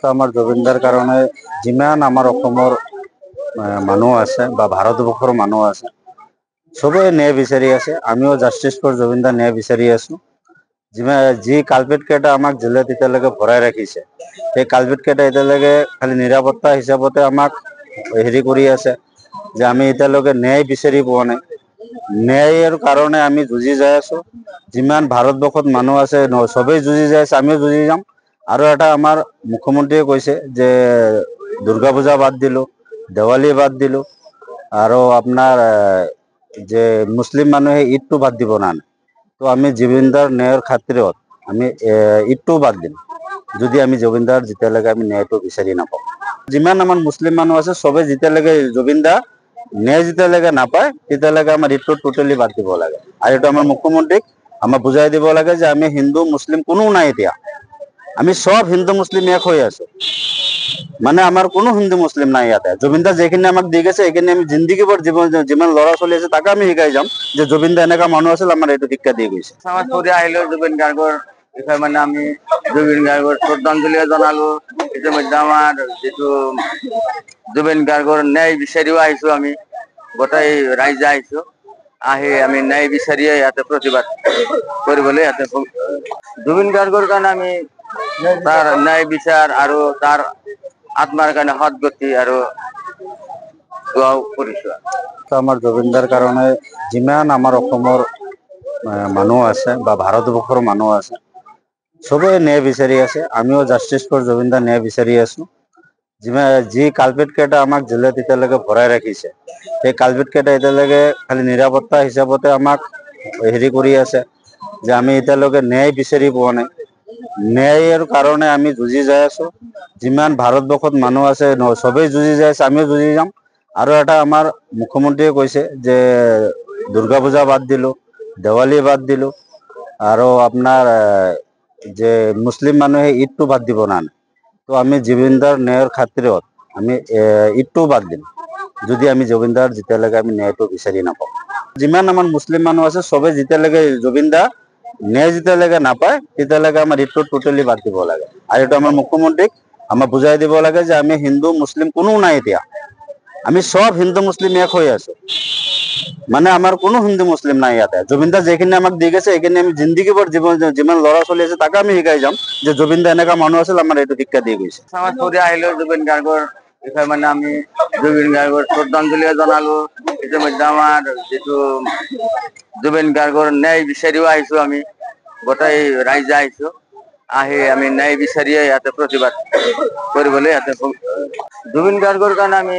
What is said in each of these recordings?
তো আমাৰ জুবিনদাৰ কাৰণে যিমান আমাৰ অসমৰ মানুহ আছে বা ভাৰতবৰ্ষৰ মানুহ আছে সবে ন্যায় বিচাৰি আছে। আমিও জাষ্টিছ ফৰ জুবিনদা ন্যায় বিচাৰি আছো। যি কালপিট কেইটা আমাক জেলত এতিয়ালৈকে ভৰাই ৰাখিছে, সেই কালপিট কেইটা এতিয়ালৈকে খালি নিৰাপত্তা হিচাপতে আমাক হেৰি কৰি আছে যে আমি এতিয়ালৈকে ন্যায় বিচাৰি পোৱা নাই। ন্যায়ৰ কাৰণে আমি যুঁজি যাই আছো। যিমান ভাৰতবৰ্ষত মানুহ আছে সবেই যুঁজি যাই আছে, আমিও যুঁজি যাম। আৰু এটা আমাৰ মুখ্যমন্ত্ৰীয়ে কৈছে যে দুৰ্গা পূজা বাদ দিলো, দেৱালী বাদ দিলো, আৰু আপোনাৰ যে মুছলিম মানুহে ঈদটো বাদ দিব না। তো আমি জুবিনদাৰ ন্যায়ৰ খাতিৰত আমি ঈদটোও বাদ দিম, যদি আমি জুবিনদাৰ যেতিয়ালৈকে আমি ন্যায়টো বিচাৰি নাপাওঁ। যিমান আমাৰ মুছলিম মানুহ আছে সবে যেতিয়ালৈকে জুবিনদা ন্যায় যেতিয়ালৈকে নাপায় তেতিয়ালৈকে আমাৰ ঈদটো টোটেলি বাদ দিব লাগে। আৰু এইটো আমাৰ মুখ্যমন্ত্ৰীক আমাৰ বুজাই দিব লাগে যে আমি হিন্দু মুছলিম কোনো নাই, এতিয়া আমি সব হিন্দু মুছলিম এক হৈ আছো। মানে আমাৰ কোনো হিন্দু মুছলিম নাই ইয়াতে। জুবিনদা যেখিনি আমাক দি গৈছে সেইখিনি আমি জিন্দগী ভৰ যিমান ল'ৰা ছোৱালী আছে তাকে আমি শিকাই যাম যে জুবিনদা এনেকা মানুহ আছিল, আমাৰ এইটো শিক্ষা দি গৈছে। সমাজ কৰি আহিলো জুবিন গাৰ্গৰ বিষয়ে, মানে আমি জুবিন গাৰ্গৰ শ্ৰদ্ধাঞ্জলি জনালো। ইতিমধ্যে আমাৰ যিটো জুবিন গাৰ্গৰ ন্যায় বিচাৰিও আহিছো, আমি গোটেই ৰাইজে আহিছো। আহি আমি ন্যায় বিচাৰিয়ে ইয়াতে প্ৰতিবাদ কৰিবলৈ ইয়াতে জুবিন গাৰ্গৰ কাৰণে আমি তাৰ ন্যায় বিচাৰ আৰু তাৰ আত্মাৰ কাৰণে সদগতি আৰু দোৱাও কৰিছো। তো আমাৰ জুবিনদাৰ কাৰণে যিমান আমাৰ অসমৰ মানুহ আছে বা ভাৰতবৰ্ষৰ মানুহ আছে সবে ন্যায় বিচাৰি আছে। আমিও জাষ্টিছ ফৰ জুবিনদা ন্যায় বিচাৰি আছো। যি কালপিট কেইটা আমাক জেলত এতিয়ালৈকে ভৰাই ৰাখিছে, সেই কালপিট কেইটা এতিয়ালৈকে খালি নিৰাপত্তা হিচাপতে আমাক হেৰি কৰি আছে যে আমি এতিয়ালৈকে ন্যায় বিচাৰি পোৱা নাই। ন্যায়ৰ কাৰণে আমি যুঁজি যাই আছো। যিমান ভাৰতবৰ্ষত মানুহ আছে সবেই যুঁজি যাই আছে, আমিও যুঁজি যাম। আৰু এটা আমাৰ মুখ্যমন্ত্ৰীয়ে কৈছে যে দুৰ্গা পূজা বাদ দিলো, দেৱালী বাদ দিলো, আৰু আপোনাৰ যে মুছলিম মানুহে ঈদটো বাদ দিব না। তো আমি জুবিনদাৰ ন্যায়ৰ খাতিৰত আমি ঈদটোও বাদ দিম, যদি আমি জুবিনদাৰ যেতিয়ালৈকে আমি ন্যায়টো বিচাৰি নাপাওঁ। যিমান আমাৰ মুছলিম মানুহ আছে সবে যেতিয়ালৈকে জুবিনদা ন্যায় যেতিয়ালৈকে নাপায় তেতিয়ালৈকে আমাৰ ঈদটো টোটেলি বাদ দিব লাগে। আৰু এইটো আমাৰ মুখ্যমন্ত্ৰীক আমাৰ বুজাই দিব লাগে যে আমি হিন্দু মুছলিম কোনো নাই, এতিয়া আমি সব হিন্দু মুছলিম এক হৈ আছো। মানে আমাৰ কোনো হিন্দু মুছলিম নাই ইয়াতে। জুবিনদা যেখিনি আমাক দি গৈছে সেইখিনি আমি জিন্দগী ভৰ যিমান ল'ৰা ছোৱালী আছে তাকে আমি শিকাই যাম যে জুবিনদা এনেকা মানুহ আছিল, আমাৰ এইটো শিক্ষা দি গৈছে। সমাজ কৰি আহিলো জুবিন গাৰ্গৰ বিষয়ে, মানে আমি জুবিন গাৰ্গৰ শ্ৰদ্ধাঞ্জলি জনালো। ইতিমধ্যে আমাৰ যিটো জুবিন গাৰ্গৰ ন্যায় বিচাৰিও আহিছো, আমি গোটেই ৰাইজে আহিছো। আহি আমি ন্যায় বিচাৰিয়ে ইয়াতে প্ৰতিবাদ কৰিবলৈ ইয়াতে জুবিন গাৰ্গৰ কাৰণে আমি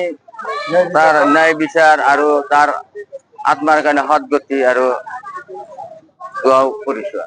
তাৰ ন্যায় বিচাৰ আৰু তাৰ আত্মাৰ কাৰণে সদগতি আৰু দোৱাও কৰিছো।